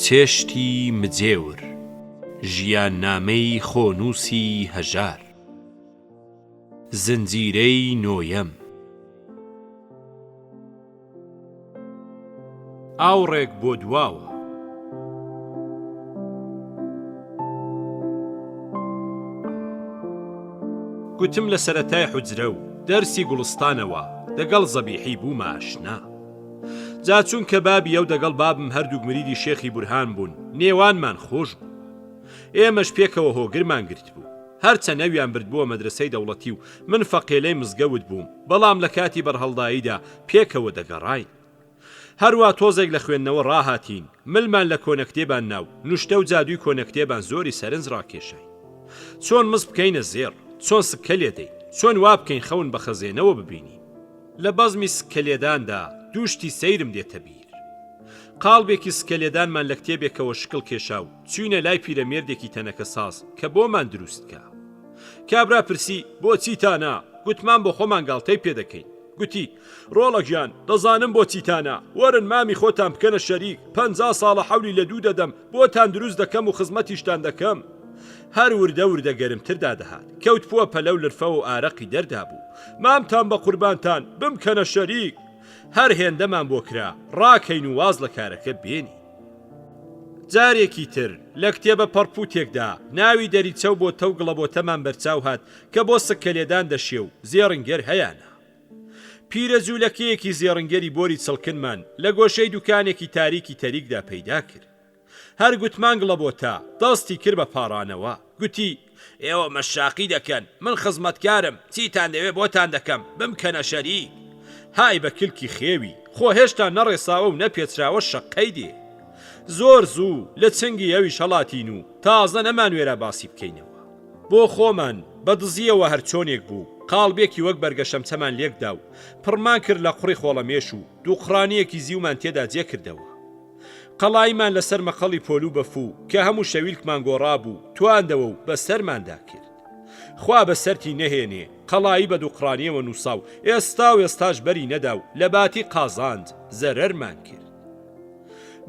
چێشتی مجێور، ژیان نامەی خۆنووسی هەژار، زنجیرەی نۆیەم. ئاوڕێک بۆ دواوە. گوتم لە سەرەتای حوجرە و دەرسی گوڵستانەوە دەگەڵ زەبیحی بوومە ئاشنا. جا چون کە بابی ئەو دەگەڵ بابم هەردووک مریدی شێخی بورهان بوون، نێوانمان خۆش بوو. ئێمەش پێکەوە هۆگرمان گرت بوو. هەرچە نەویان بردبووە مەدرسەی دەوڵەتی و من فەقێلەی مزگەوت بووم، بەڵام لە کاتی بەرهەڵداییدا پێکەوە دەگەڕاین. هەروە تۆزێک لە خوێندنەوە ڕاهاتین، ملمان لە کۆنەکتێبان ناو، نوشتە و جادووی کۆنەکتێبان زۆری سەرنج ڕاکێشای. چۆن مز بکەینە زێر، چۆن سکە لێدەین، چۆن وا بکەین خەون بە خەزێنەوە ببینی. لە بەزمی سکەلێداندا دووشتی سەیرم دێتە بیر. قاڵبێکی سکەلێدانمان لە کتێبێکەوە شکڵ کێشا و چوینە لای پیرەمێردێکی تەنەکە ساز کە بۆمان دروستکە. کابرا پرسی بۆچی تانە؟ گوتمان بۆ خۆمان گاڵتەی پێدەکەین. گوتی ڕۆڵە گیان دەزانم بۆچی تانە، وەرن مامی خۆتان بکەنە شەریک، 50 ساڵە حەولی لە دوو دەدەم، بۆتان دروست دەکەم و خزمەتیشتان دەکەم. هەر وردە وردە گەرمتردا دەهات، کەوت پووە پەلەو لرفە و ئارەقی دەردا بوو. مامتان بە قوربانتان بمکەنە شەریک. هەر هێندەمان بۆ کرا ڕاکەین و واز لە کارەکە بێنی. جارێکی تر لە کتێبە پەڕپوتێکدا ناوی دەریچە و بۆ تەوگڵە بۆ تەمان بەرچاو هات کە بۆ سکەلێدان دەشێ و زێڕنگەر هەیانە. پیرە جوولەکەیەکی زێڕنگەری بۆری چڵکنمان لە گۆشەی دوکانێکی تاریکی تەریکدا پەیدا کرد. هەر گوتمانگڵە بۆ تا دەستی کرد بە پاڕانەوە. گوتی ئێوە مەشاقی دەکەن، من خزمەتکارم، چیتان دەوێ بۆتان دەکەم، بمکەنە شەریک. های بە کلکی خێوی، خۆ هێشتا نەڕێساوە و نەپێچراوە شەقەی دێ. زۆر زوو لە چنگی ئەوی شەڵاتین و تازە نەمانوێرە باسی بکەینەوە. بۆ خۆمان بە دزیەوە هەرچۆنێک بوو، قاڵبێکی وەک بەرگەشەمچەمان لێکدا و پڕمان کرد لە قوڕی خۆڵەمێش و دووقڕانیەکی زیومان تێدا جێ کردەوە. قەڵایمان لەسەر مەقەڵی پۆلوو بەفوو کە هەموو شەویلکمان گۆڕا بوو تواندەوە و بەسەرماندا کرد. خوا بەسەرتی نەهێنێ، قەڵایی بە دووقڕانیەوە نووسا و ئێستاش بەری نەدا و لە باتی قازاند زەرەرمان کرد.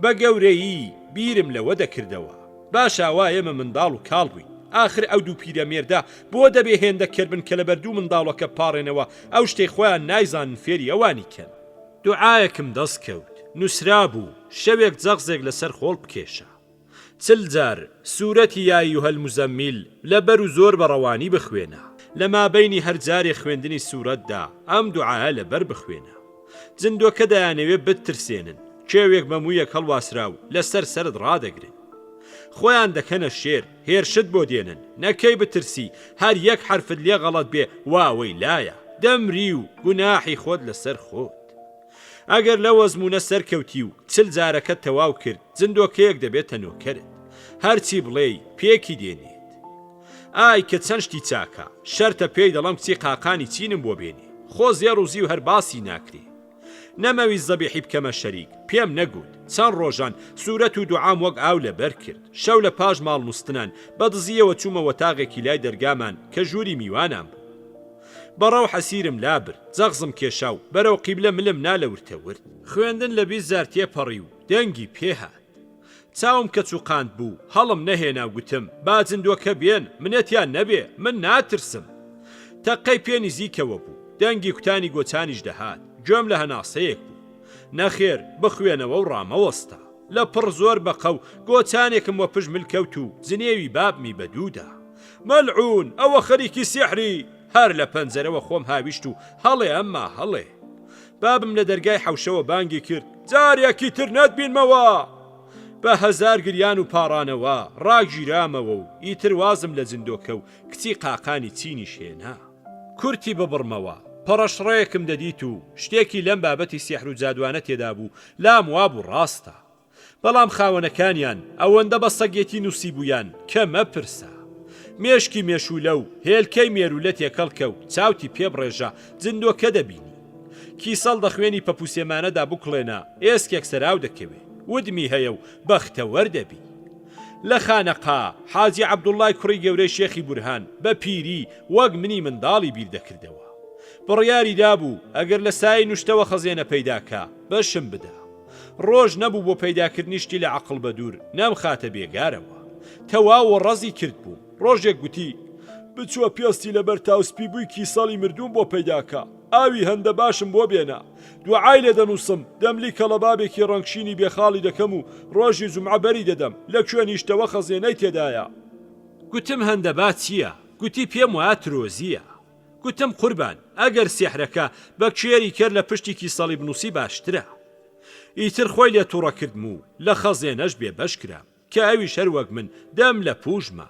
بە گەورەیی بیرم لەوە دەکردەوە، باشا وا ئێمە منداڵ و کاڵ بووین. ئاخر ئەو دوو پیرەمێردە بۆ دەبێ هێندەکردبن کە لە بەردوو منداڵەکە پاڕێنەوە ئەو شتەی خۆیان نایزانن فێری ئەوانی کەن. دوعایەکم دەست کەوت، نووسرا بوو شەوێک جەغزێک لەسەر خۆڵ بکێشە. چل جار سوورەتی یا ئەیوهەل مزەممیل لەبەر و زۆر بەڕەوانی بخوێنە. لە مابەینی هەر جارێ خوێندنی سوورەتدا ئەم دوعایە لەبەر بخوێنە. جندۆکە دەیانەوێ بترسێنن، کێوێک بەموویەک هەڵواسرا و لەسەر سەرت ڕادەگرن. خۆیان دەکەنە شێر، هێرشت بۆ دێنن، نەکەی بترسی هەر یەک حرفت لێ غەڵەت بێ واوەی لایە، دەمری و گوناحی خۆت لەسەر خۆت. ئەگەر لە وەزمونە سەرکەوتی و چل جارەکە تەواو کرد، جندۆکەیەک دەبێتە نۆکەرت، هەرچی بڵێی پێکی دێنێت. ئای کە چەند شتی چاکە، شەرتە پێی دەڵام کچی قاقانی چینم بۆ بێنێ، خۆ زێڕ و زی و هەر باسی ناکرێ. نەمەوی زەبیحی بکەمە شەریک، پێم نەگوت. چەند ڕۆژان سوورەت و دوعام وەک ئاو لەبەر کرد. شەو لە پاش ماڵ نووستنان بە دزیەوە چوومەوە تاغێکی لای دەرگامان کە ژووری میوانام بوو. بەڕەو حەسیرم لابر، جەغزم کێشا و بەرەو قیبلە ملم نالەورتە ورد. خوێندن لە 20 زار تێپەڕی و دەنگی پێهات. چاوم کە چوقاند بوو، هەڵم نەهێنا گوتم با جندۆکە بێن، منەتیان نەبێ، من ناترسم. تەقەی پێ نزیکەوە بوو، دەنگی کوتانی گۆچانیش دەهات. گوێم لە هەناسەیەک بوو. نەخێر بخوێنەوە و ڕامەوەستا. لە پڕ زۆر بەقە و گۆچانێکم وە پژ ملکەوت و زنێوی بابمی بەدوودا. مەلعون ئەوە خەریکی سیحری. هەر لە پەنجەرەوە خۆم هاویشت و هەڵێ ئەمما هەڵێ. بابم لە دەرگای حەوشەوە بانگی کرد جارێکی تر نەتبینمەوە. بە هەزار گریان و پاڕانەوە ڕاگیرامەوە و ئیتر وازم لە جندۆکە و کچی قاقانی چینیش هێنا. کورتی ببڕمەوە، پەڕەشڕەیەکم دەدیت و شتێکی لەم بابەتی سیحر و جادوانە تێدا بوو لام وابوو ڕاستە. بەڵام خاوەنەکانیان ئەوەندە بە سەگێتی نووسی بوویان کە مەپرسە. مێشکی مێشولە و هێلکەی مێرولە تێکەڵکە و چاوتی پێبڕێژە جندۆکە دەبینی. کیسەڵ دەخوێنی پەپوسێمانەدا بکڵێنە ئێسکێک سەراو دەکەوێ، ودمی هەیە و بەختەوەر دەبی. لە خانەقا حاجی عەبدوڵڵای کوڕی گەورەی شێخی بورهان بە پیری وەک منی منداڵی بیر دەکردەوە. بڕیاری دابوو ئەگەر لە سای نوشتەوە خەزێنە پەیداکە بەشم بدە. ڕۆژ نەبوو بۆ پەیداکردنی شتی لە عەقڵ بە دوور نەم خاتە بێگارەوە. تەواو ڕەزی کرد بوو. ڕۆژێک گوتی بچووە پێستی لەبەر تاوسپی بووی کیسەڵی مردوم بۆ پەیداکە، ئاوی هەندە باشم بۆ بێنە، دوعای لێ دەنووسم، دەملی کەڵە بابێکی ڕەنگشینی بێخاڵی دەکەم و ڕۆژی جومعە بەری دەدەم، لە کوێنیشتەوە خەزێنەی تێدایە. گوتم هەندە با چییە؟ گوتی پێم وایە ترۆزیە. گوتم قوربان ئەگەر سێحرەکە بە کوێری کرد لە پشتی کیسەڵی بنووسی باشترە. ئیتر خۆی لێ تووڕە کردم و لە خەزێنەش بێ بەش کرام کە ئەویش هەر وەک من دەم لە پوژمە.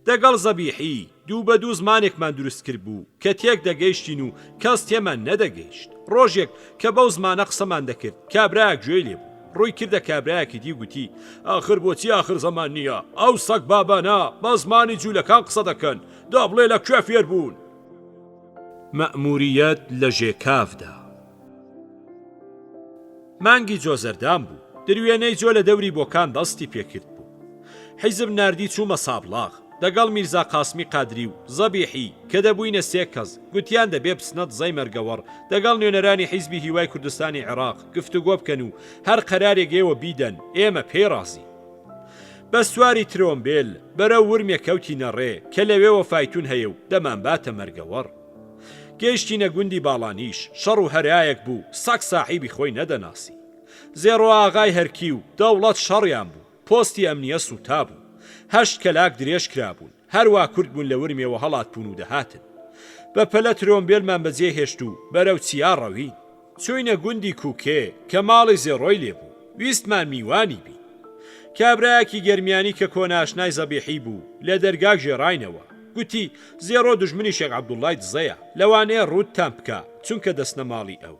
دەگەڵ زەبیحی دوو بە دوو زمانێکمان دروست کرد بوو کە تێک دەگەیشتین و کەس تێمان نەدەگەیشت. ڕۆژێک کە بەو زمانە قسەمان دەکرد کابراەک گوێی لێ بوو. ڕووی کردە کابراایەکی دی گوتی ئاخر بۆچی آخر زەمان نییە؟ ئەو سەگ بابانە بە زمانی جوولەکان قسە دەکەن، دابڵێ لە کوێ فێر بوون. مەئموریەت لە ژێکافدا. مانگی جۆزەردان بوو. دروێنەی جۆ لە دەوری بۆکان دەستی پێکرد بوو. حیزب ناردی چوومە سابڵاغ دەگەڵ میرزا قاسمی قادری و زەبیحی کە دەبووینە سێ کەس، گوتیان دەبێ بچنە دزەی مەرگەوەڕ دەگەڵ نوێنەرانی حیزبی هیوای کوردستانی عێراق گفتوگۆ بکەن و هەر قەرارێک ئێوە بیدەن، ئێمە پێی ڕازی. بە سواری ترۆمبیل بەرەو ورمێک کەوتینە ڕێ کە لەوێوە فایتون هەیە و دەمان باتە مەرگەوەڕ. گەیشتینە گوندی باڵانیش، شەڕ و هەرایەک بوو، سەگ ساحیبی خۆی نەدەناسی. زێڕۆ ئاغای هەرکی و دەوڵەت شەڕیان بوو، پۆستی ئەمنیە سوتا بوو، هەشت کەلاک درێژ کرابوون، هەروە کورد بوون لە ورمێوە هەڵات بوون و دەهاتن. بە پەلە ترۆمبیلمان بەجێ هێشت و بەرەو چیا ڕەوین. چووینە گوندی کوکێ کە ماڵی زێڕۆی لێ بوو، ویستمان میوانی بین. کابراایەکی گەرمیانی کە کۆناشنای زەبیحی بوو لە دەرگاک ژێڕاینەوە، گوتی زێڕۆ دژمنی شێخ عەبدوڵڵای دزەیە، لەوانەیە ڕوودتان بکە چونکە دەستنە ماڵی ئەو.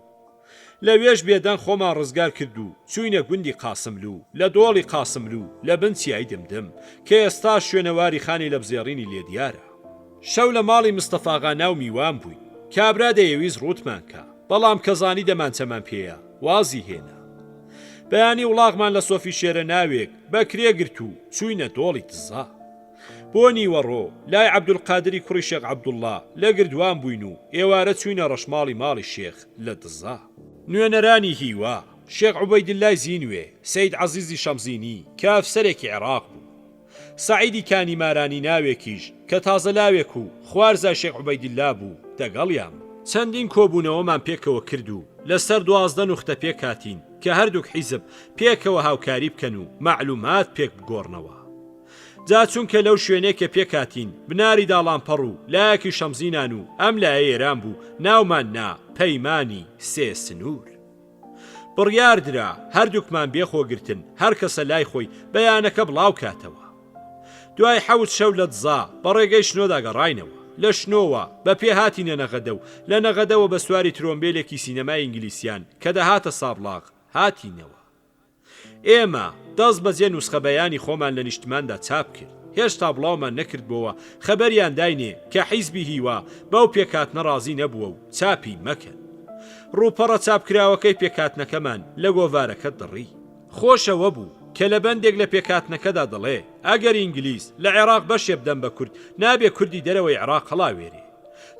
لەوێش بێدەن خۆمان ڕزگار کرد و چووینە گوندی قاسملو، لە دۆڵی قاسملو لە بن چیای دمدم کە ئێستا شوێنەواری خانی لە بزێڕینی لێ دیارە. شەو لە ماڵی مستەفاغا ناو میوان بووین. کابرا دەیەویست ڕوتمان کە، بەڵام کەزانی دەمان چەمان پێیە وازی هێنا. بەیانی وڵاغمان لە سۆفی شێرە ناوێک بەکرێ گرت و چووینە دۆڵی دزا. بۆ نیوەڕۆ لای عەبدولقادری کوڕی شێخ عەبدوڵڵا لە گردوان بووین و ئێوارە چووینە ڕەشماڵی ماڵی شێخ لە دزا. نوێنەرانی هیوا، شێخ عوبەیدڵای زینوێ، سەید عەزیزی شەمزینی کە ئەفسەرێکی عێراق بوو، سەعیدی کانیمارانی ناوێکیش کە تازە لاوێک و خوارزە شێخ عوبەیدڵا بوو دەگەڵیان. چەندین کۆبوونەوەمان پێکەوە کرد و لەسەر 12 نوختە پێک هاتین کە هەردووک حیزب پێکەوە هاوکاری بکەن و مەعلومات پێک بگۆڕنەوە. جا چونکە لەو شوێنێکە پێکاتین بناری داڵانپەڕ و لایەکی شەمزینان و ئەم لایە ئێران بوو، ناومان نا پەیمانی سێ سنوور. بڕیاردرا هەردووکمان بێخۆگرتن، هەر کەسە لای خۆی بەیانەکە بڵاو کاتەوە. دوای 7 شەو لە دزا بە ڕێگەی شنۆدا گەڕاینەوە. لە شنۆوە بە پێ هاتینە نەغەدە و لە نەغەدەوە بە سواری ترۆمبیلێکی سینەمای ئینگلیسیان کە دەهاتە سابڵاغ هاتینەوە. ئێمە دەست بەجێ نوسخە بەیانی خۆمان لە نیشتماندا چاپ کرد. هێشتا بڵاومان نەکردبەوە خەبەریان داینێ کە حیزبی هیوا بەو پێکاتنە ڕازی نەبووە و چاپی مەکەن. ڕووپەڕە چاپکراوەکەی پێکاتنەکەمان لە گۆڤارەکە دڕی. خۆشەوە بوو کە لە بەندێک لە پێکاتنەکەدا دەڵێ ئەگەر ئینگلیس لە عێراق بەشێ بدەن بە کورد نابێ کوردی دەرەوەی عێراق هەڵاوێرێ،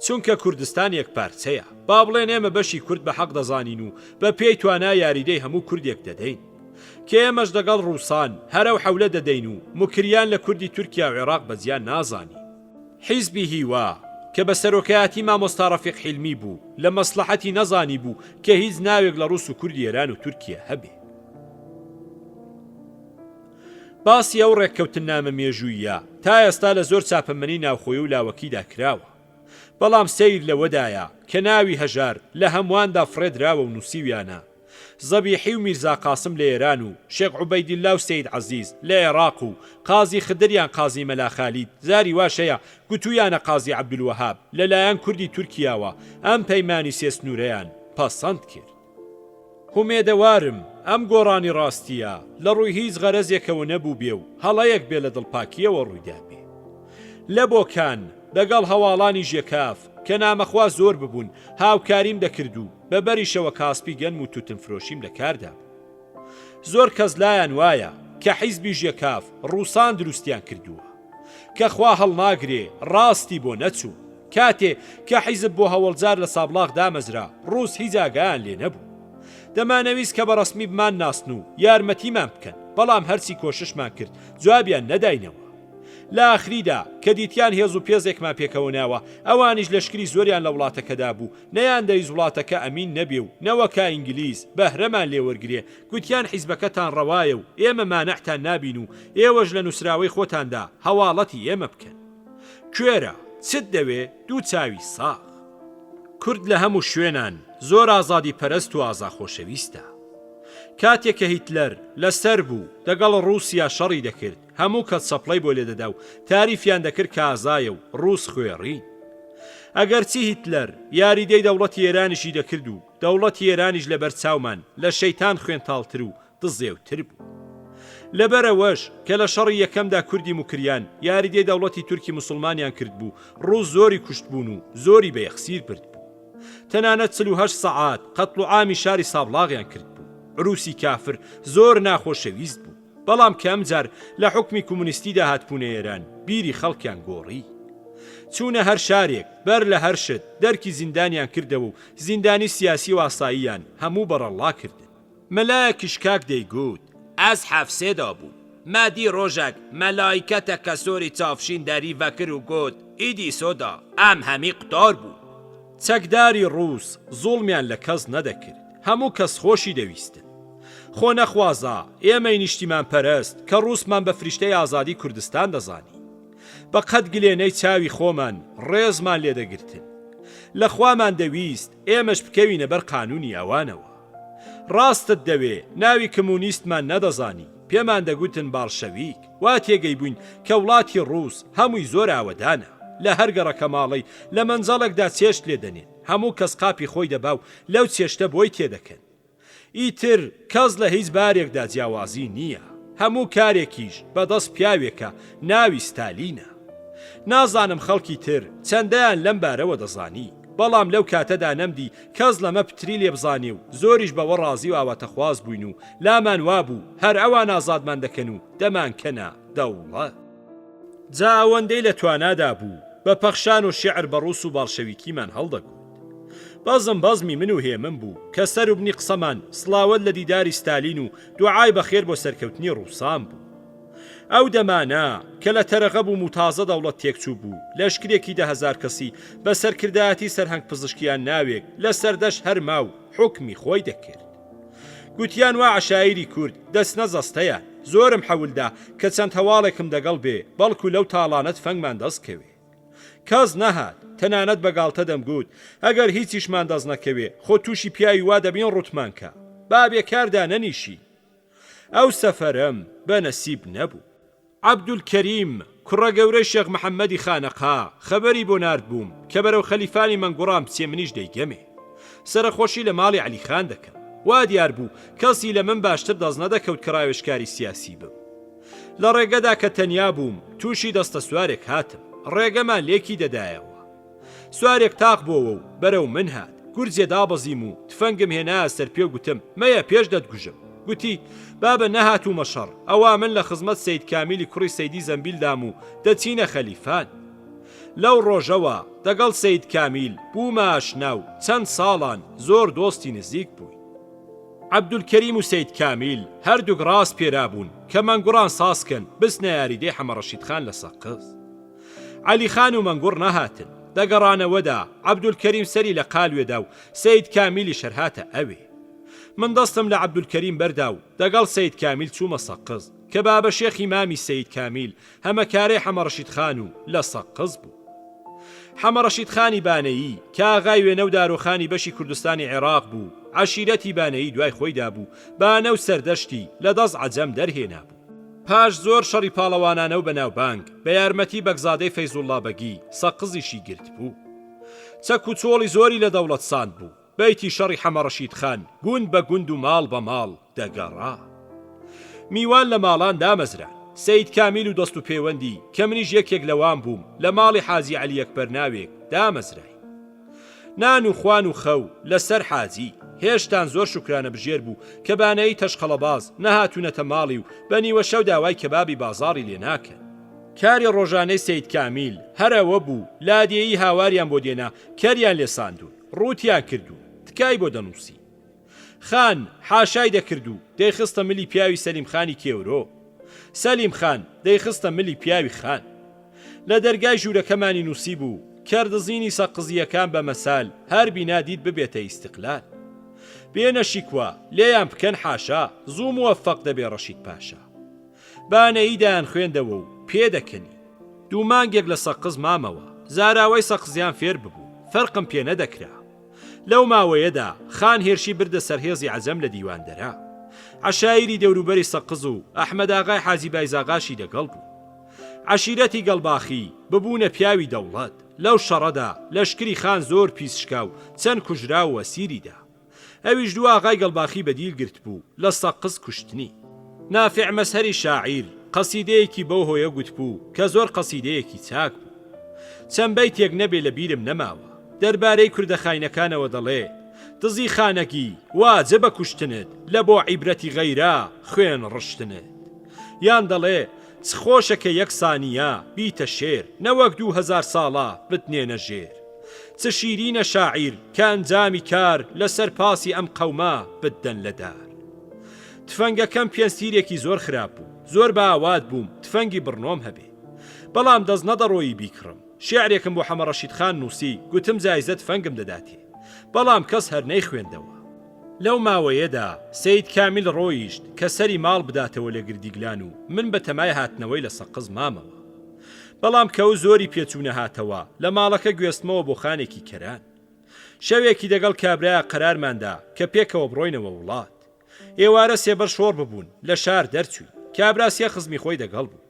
چونکە کوردستان یەک پارچەیە. با بڵێن ئێمە بەشی کورد بە حەق دەزانین و بە پێی توانای یاریدەی هەموو کوردێک دەدەین، کە ئێمەش دەگەڵ ڕووسان هەرە و حەولە دەدەین و مکریان لە کوردی تورکیا و عێراق بەجیان نازانی. حیزبی هیوا کە بە سەرۆکایەتی مامۆستا ڕەفیق حیلمی بوو لە مەسلحەتی نەزانی بوو کە هیچ ناوێک لە ڕووس و کوردی ئێران و تورکیا هەبێ. باسی ئەو ڕێککەوتن نامە مێژوویە تا ئێستا لە زۆر چاپەمەنی ناوخۆی و لاوەکیدا کراوە، بەڵام سەیر لەوەدایە کە ناوی هەژار لە هەمواندا فڕێدراوە و نووسیویانە. زەبیحی و میرزا قاسم لە ئێران و شێخ عوبەیدڵلا و سەید عەزیز لە عێراق و قازی خدریان قازی مەلا خالید زاری واشەیە گوتویانە قازی عەبدولوەهاب لەلایەن کوردی تورکیاوە ئەم پەیمانی سێ سنوورەیان پەسەند کرد. هومێدەوارم ئەم گۆڕانی ڕاستیە لە ڕووی هیچ غەرەزێکەوە نەبوو بێ و هەڵەیەک بێ لە دڵپاکیەوە ڕوویدا بێ. لە بۆکان دەگەڵ هەواڵانی ژێکاف کە نامەخوا زۆر ببوون هاوکاریم دەکرد و بەبەریشەوە کاسپی گەنم و توتنفرۆشیم لە کاردا. زۆر کەس لایەن وایە کە حیزبی ژێکاف ڕووسان دروستیان کردووە، کە خوا هەڵناگرێ ڕاستی بۆ نەچوو. کاتێ کە حیزب بۆ هەوڵجار لە سابڵاغ دامەزرا ڕووس هیچ ئاگایان لێ نەبوو. دەمانەویست کە بەڕەسمی بمان ناسن و یارمەتیمان بکەن، بەڵام هەرچی کۆششمان کرد جوابیان نەداینەوە. لە ئاخریدا کە دیتیان هێز و پێزێکمان پێکەوە ناوە، ئەوانیش لەشکری زۆریان لە وڵاتەکەدا بوو، نەیان دەویست وڵاتەکە ئەمین نەبێ و نەوەکە ئینگلیز بەهرەمان لێوەرگێ، گوتیان حیزبەکەتان ڕەوایە و ئێمە مانەحتان نابین و ئێوەش لە نووسراوەی خۆتاندا هەواڵەتی ئێمە بکەن. کوێرە چت دەوێ دوو چاوی ساغ. کورد لە هەموو شوێنان زۆر ئازادی پەرست و ئازا خۆشەویستە. کاتێک کە هیتلەر لەسەر بوو دەگەڵ رووسیا شەڕی دەکرد، هەموو کەس سەپڵەی بۆ لێدەدا و تاریفیان دەکرد کە ئازایە و ڕووس خوێڕین. ئەگەرچی هیتلەر یاریدەی دەوڵەتی ئێرانیشی دەکرد و دەوڵەتی ئێرانیش لە بەرچاومان لە شەیتان خوێنتاڵتر و دزێوتر بوو. لەبەرەوەش کە لە شەڕی یەکەمدا کوردی موکریان یاریدەی دەوڵەتی تورکی موسڵمانیان کرد بوو، ڕووس زۆری کوشت بوون و زۆری بە یەخسیر برد بوو. تەنانەت 48 سەعات قەتڵ و عامی شاری سابڵاغیان کرد بوو. عروسی کافر زۆر ناخۆشەویست بوو، بەڵام کە ئەمجار لە حکمی کۆمونیستیدا هاتبوونە ئێران بیری خەڵکیان گۆڕی. چوونە هەر شارێک بەر لە هەر شت دەرکی زیندانیان کردەوە و زیندانی سیاسی و ئاساییان هەموو بەڕەڵا کردن. مەلایەکیش کاک دەیگوت ئەس حەفسێدا بوو، مادی ڕۆژێک مەلایکەتە کە سۆری چاوشین دەریڤە کرد و گوت ئیدی سۆدا ئەم هەمی قوتار بوو. چەکداری ڕووس زوڵمیان لە کەس نەدەکرد، هەموو کەس خۆشی دەویستن. خۆ نەخوازا ئێمەی نیشتیمان پەرست کە ڕووسمان بە فریشتەی ئازادی کوردستان دەزانی. بە قەت گلێنەی چاوی خۆمان ڕێزمان لێدەگرتن. لە خوامان دەویست ئێمەش بکەوینە بەر قانونی ئەوانەوە. ڕاستت دەوێ ناوی کمونیستمان نەدەزانی، پێمان دەگوتن باڵشەویک، وا تێگەی بووین کە وڵاتی ڕووس هەمووی زۆر ئاوەدانە، لە هەر گەڕەکە ماڵەی لە مەنجەڵێکدا چێشت لێدەنێن، هەموو کەس قاپی خۆی دەبا و لەو چێشتە بۆی تێدەکەن. ئیتر کەس لە هیچ بارێکدا جیاوازی نییە، هەموو کارێکیش بەدەست پیاوێکە ناوی ستالینە. نازانم خەڵکی تر چەندەیان لەم بارەوە دەزانی، بەڵام لەو کاتەدا نەمدی کەس لەمە پتری لێ بزانێ و زۆریش بەوە ڕازی و ئاواتەخواز بووین و لامان وابوو هەر ئەوان ئازادمان دەکەن و دەمانکەنە دەوڵەت. جا ئەوەندەی لە توانادا بوو بە پەخشان و شێعر بە ڕووس و باڵشەویکیمان هەڵدەگوت. بەزم بەزمی من و هێمن بوو کە سەر و بنی قسەمان سڵاوەت لە دیداری ستالین و دوعای بەخێر بۆ سەرکەوتنی ڕووسان بوو. ئەو دەمانە کە لە تەرەغە بوو و تازە دەوڵەت تێکچوو بوو، لەشکرێکی 10,000 کەسی بە سەرکردایەتی سەرهەنگ پزیشکیان ناوێک لە سەردەش هەرما و حکمی خۆی دەکرد. گوتیان وا عەشایری کورد دەست نەزەستەیە، زۆرم حەولدا کە چەند هەواڵێکم دەگەڵ بێ بەڵکو لەو تاڵانەت فەنگمان دەستکەوێ. کەس نەهات، تەنانەت بەگاڵتە دەمگوت ئەگەر هیچیشمان دەست نەکەوێ خۆ تووشی پیاوی وا دەبین ڕوتمانکە، با بێکاردا نەنیشی. ئەو سەفەرم بە نەسیب نەبوو. عەبدولکەریم کوڕە گەورەی شێخ محەممەدی خانەقا خەبەری بۆ نارد بووم کە بەرەو خەلیفانی مەنگوڕام بچێ، منیش دەیگەمێ. سەرخۆشی لە ماڵی عەلیخان دەکەم، وا دیار بوو کەسی لە من باشتر دەست نەدەکەوت کە ڕاوێژکاری سیاسی بم. لە ڕێگەدا کە تەنیا بووم تووشی دەستە سوارێک هاتم، ڕێگەمان لێکی دەدایەوە. سوارێک تاق بۆەوە و بەرەو من هات، گورجێ دابەزیم و تفەنگم هێنا سەر پێ گوتم مەیە پێش دەتگوژم. گوتی بابە نەهاتوومە شەڕ، ئەوا من لە خزمەت سەید کامیلی کوڕی سەیدی زەمبیلدام و دەچینە خەلیفان. لەو ڕۆژەوە دەگەڵ سەید کامیل بوومە ئاشنا و چەند ساڵان زۆر دۆستی نزیک بووین. عەبدولکەریم و سەید کامیل هەردووک ڕاست پێرا بوون کە مەنگوڕان ساسکن بستنە یاریدەی حەمەڕەشیدخان لە سەقز. عەلیخان و مەنگوڕ نەهاتن، دەگەڕانەوەدا عەبدولکەریم سەری لە قالوێدا و سەید کامیلی شەرهاتە ئەوێ. من دەستم لە عەبدولکەریم بەردا و دەگەڵ سەید کامیل چوومە سەقز کە بابە شێخی مامی سەید کامیل هەمەکارەی حەمەڕەشیدخان و لە سەقز بوو. حەمەڕەشیدخانی بانەیی کە ئاغای وێنە و دارۆخانی بەشی کوردستانی عێراق بوو، عەشیرەتی بانەیی دوای خۆیدا بوو، بانە و سەردەشتی لە دەست عەجەم دەرهێنا بوو. پاش زۆر شەڕی پاڵەوانانە و بەناوبانگ بە یارمەتی بەگزادەی فەیزوڵڵا بەگی سەقزیشی گرت بوو. چەک و چۆڵی زۆری لە دەوڵەت ساند بوو، بەیتی شەڕی حەمەڕەشیدخان گوند بە گوند و ماڵ بە ماڵ دەگەڕا. میوان لە ماڵان دامەزران، سەید کامیل و دەست و پەیوەندی کە منیش یەکێک لەوان بووم لە ماڵی حاجی عەلی ئەکبەر ناوێک دامەزرای. نان و خوان و خەو لەسەر حاجی، هێشتان زۆر شکرانە بژێر بوو کە بانەی تەشخەڵەباز نەهاتوونەتە ماڵی و بە نیوە شەو داوای کەبابی بازاڕی لێ ناکەن. کاری ڕۆژانەی سەید کامیل هەرەوە بوو لادێیی هاواریان بۆ دێنا کەریان لێ ساندوون، ڕووتیان کردوون، تکای بۆ دەنووسی. خان حاشای دەکرد و دەیخستە ملی پیاوی سەلیم خانی کێورۆ، سەلیم خان دەیخستە ملی پیاوی خان. لە دەرگای ژوورەکەمانی نووسی بوو کەردزینی سەقزیەکان بە مەسال هەر بینادیت ببێتە ئیستقلال. بێنە شیکوە لێیان بکەن حاشا، زوو موەفەق دەبێ ڕەشید پاشا. بانەییدایان خوێندەوە و پێدەکەنی. دوو مانگێک لە سەقز مامەوە، زاراوەی سەقزیان فێر ببوو، فەرقم پێ نەدەکرا. لەو ماوەیەدا خان هێرشی بردە سەرهێزی عەزەم لە دیواندەرا. عەشایری دەوروبەری سەقز و ئەحمەد ئاغای حاجی بایزاغاشی دەگەڵ بوو. عەشیرەتی گەڵباخی ببوونە پیاوی دەوڵەت. لەو شەڕەدا لەشکری خان زۆر پیسشکا و چەند کوژرا و وەسیریدا. ئەویش دوو ئاغای گەڵباخی بەدیل گرت بوو لە سەقز کوشتنی. نافع مەسهەری شاعیر قەسیدەیەکی بەو هۆیە گوت بوو کە زۆر قەسیدەیەکی چاک بوو. چەند بەیتێک نەبێ لە بیرم نەماوە، دەربارەی کوردەخاینەکانەوە دەڵێ: دزی خانەکی واجبە کوشتنت، لە بۆ عیبرەتی غەیرا خوێن ڕشتنت. یان دەڵێ: چ خۆشەکە یەک سانیە بیتە شێر، نەوەک 2000 ساڵە بتنێنە ژێر. چ شیرینە شاعیر کە ئەنجامی کار لەسەر پاسی ئەم قەوما بدەن لە دار. تفەنگەکەم پێنسیرێکی زۆر خراپ بوو، زۆر بە ئاوات بووم تفەنگی بڕنۆم هەبێ، بەڵام دەست نەدەڕۆیی بیکڕم. شێعرێکم بۆ حەمە ڕەشید خان نووسی، گوتم جایزە تفەنگم دەداتێ، بەڵام کەس هەر نەیخوێندەوە. لەو ماوەیەدا سەید کامیل ڕۆیشت کە سەری ماڵ بداتەوە لە گردیگلان و من بە تەمای هاتنەوەی لە سەقز مامەوە. بەڵام کەو زۆری پێچوونە هاتەوە، لە ماڵەکە گوێستمەوە بۆ خانێکی کەران. شەوێکی دەگەڵ کابرایە قەرارماندا کە پێکەوە بڕۆینەوە وڵات. ئێوارە سێبەر شۆڕ ببوون، لە شار دەرچووی، کابراسیە خزمی خۆی دەگەڵ بوو.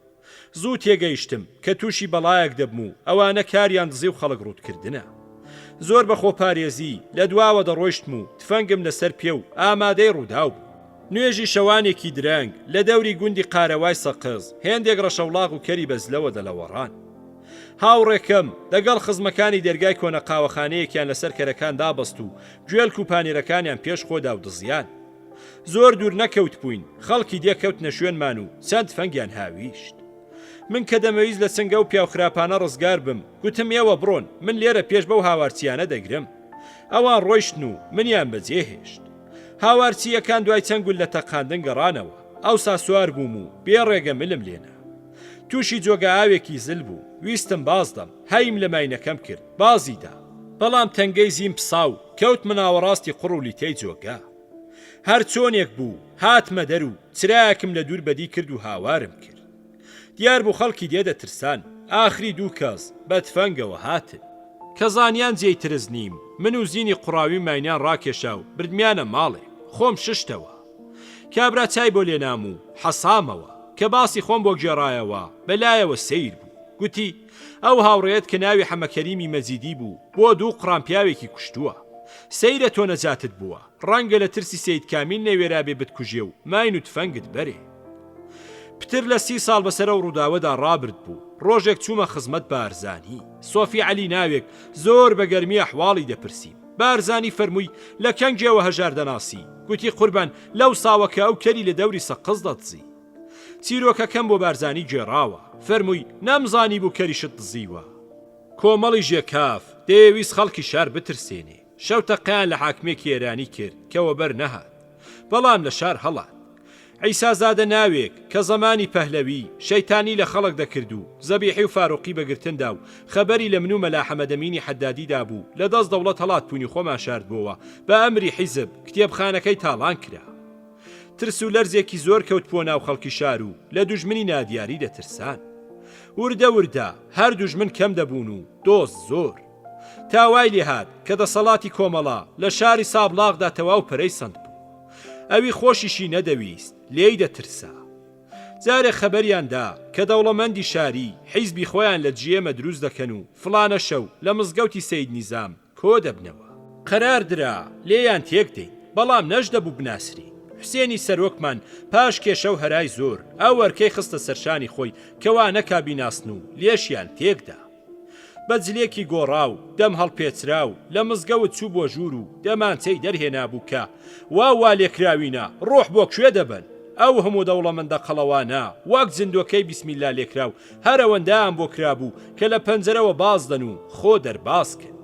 زوو تێگەیشتم کە تووشی بەڵایەک دەبم و ئەوانە کاریان دزی و خەڵک ڕوودکردنە. زۆر بە خۆپارێزی لە دواوە دەڕۆیشتم و تفەنگم لەسەر پێ و ئامادەی ڕووداو بوو. نوێژی شەوانێکی درەنگ لە دەوری گوندی قارەوای سەقز، هێندێک ڕەشەوڵاغ و کەری بەزلەوە دەلەوەڕان. هاوڕێکەم دەگەڵ خزمەکانی دەرگای کۆنە قاوەخانەیەکیان لەسەر کەرەکان دابەست و گوێلک و پانیرەکانیان پێش خۆدا و دزیان. زۆر دوور نەکەوت بووین، خەڵکی دێکەوتنە شوێنمان و چەند فەنگیان هاویشت. من کە دەمەویست لە چنگە و پیاوخراپانە ڕزگار بم، گوتم ئێوە بڕۆن، من لێرە پێش بەو هاوارچیانە دەگرم. ئەوان ڕۆیشتن و منیان بەجێهێشت. هاوارچیەکان دوای چەند گول لە تەقاندن گەڕانەوە. ئەوسا سوار بووم و بێڕێگە ملم لێنا. تووشی جۆگە ئاوێکی زل بوو، ویستم بازدەم، هەیم لە ماینەکەم کرد، بازیدا. بەڵام تەنگەی زیم پساو کەوت مناوەڕاستی قڕ و لیتەی جۆگە. هەر چۆنێک بوو هاتمە دەر و چرایەکم لە دوور بەدی کرد و هاوارم کرد. دیار بوو خەڵکی دێدە ترسان، ئاخری دوو کەس بە تفەنگەوە هاتن. کە زانیان جێی ترس نیم، من و زینی قوڕاوی ماینیان ڕاکێشا و بردمیانە ماڵێ، خۆم ششتەوە. کابرا چای بۆ لێنام و حەسامەوە کە باسی خۆم بۆ گێڕایەوە، بەلایەوە سیر بوو. گوتی: ئەو هاوڕێت کە ناوی حەمەکەریمی مەجیدی بوو، بۆ دوو قڕامپیاوێکی کوشتووە. سەیرە تۆ نەجاتت بووە، ڕەنگە لە ترسی سەید کامیل نەوێرا بێ بتکوژێ و ماین و تفەنگت بەرێ. پتر لە 30 ساڵ بەسەرە و ڕووداوەدا ڕابرد بوو. ڕۆژێک چوومە خزمەت بارزانی. سۆفی عەلی ناوێک زۆر بە گەرمی ئەحواڵی دەپرسیم. بارزانی فەرمووی: لە کەنگێوە هەژار دەناسی. گوتی: قوربان لەو ساوەکە ئەو کەری لە دەوری سەقز دەدزی. چیرۆکەکەم بۆ بارزانی گێڕاوە. فەرمووی: نەمزانی بوو کەریشت دزیوە. کۆمەڵی ژێکاف دەیویست خەڵکی شار بترسێنێ. شەو تەقیان لە حاکمێکی ئێرانی کرد کەوە بەر نەهات، بەڵام لە شار هەڵات. عیسازادە ناوێک کە زەمانی پەهلەوی شەیتانی لە خەڵک دەکرد و زەبیحی و فاروقی بەگرتندا و خەبەری لە من و مەلا حەمەدەمینی حەدادیدا بوو، لە دەست دەوڵەت هەڵات پوونی خۆمان شاردبووە، بە ئەمری حیزب کتێبخانەکەی تاڵان کرا. ترس و لەرزێکی زۆر کەوت بۆ ناو خەڵکی شار و لە دوژمنی نادیاری دەترسان. وردە وردە هەر دوژمن کەم دەبوون و دۆست زۆر. تاوای لێهات کە دەسەڵاتی کۆمەڵا لە شاری سابلاغدا تەواو پەرەی سند بوو. ئەوی خۆشیشی نەدەویست، لێی دەترسا. جارێک خەبەریاندا کە دەوڵەمەندی شاری حیزبی خۆیان لە جیێمە دروست دەکەن و فڵانە شەو لە مزگەوتی سەید نیزام کۆ دەبنەوە. قەرار درا لێیان تێک دەین، بەڵام نەش دەبوو بناسری. حسێنی سەرۆکمان پاش کێشە و هەرای زۆر ئەو وەرکەی خستە سەرشانی خۆی کەوا نەکابیناسن و لێشیان تێکدا. بەجلێکی گۆڕاو دەم هەڵپێچرا و لە مزگەوت چوو بۆ ژوور و دەمانچەی دەرهێنا بوو کە وا لێکراوینە ڕۆح بۆ کوێ دەبن. ئەو هەموو دەوڵەمەندە قەڵەوانە وەک زیندۆکەی بیسمیلا لێکراو هەرەوەندایان بۆ کرابوو کە لە پەنجەرەوە باز دەن و خۆ دەرباز کرد.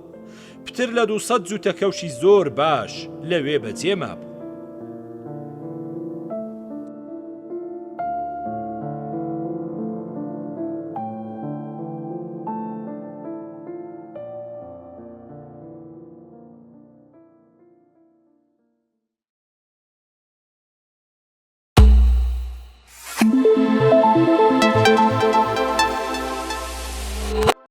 پتر لە 200 جووتە کەوشی زۆر باش لەوێ بەجێما بوو.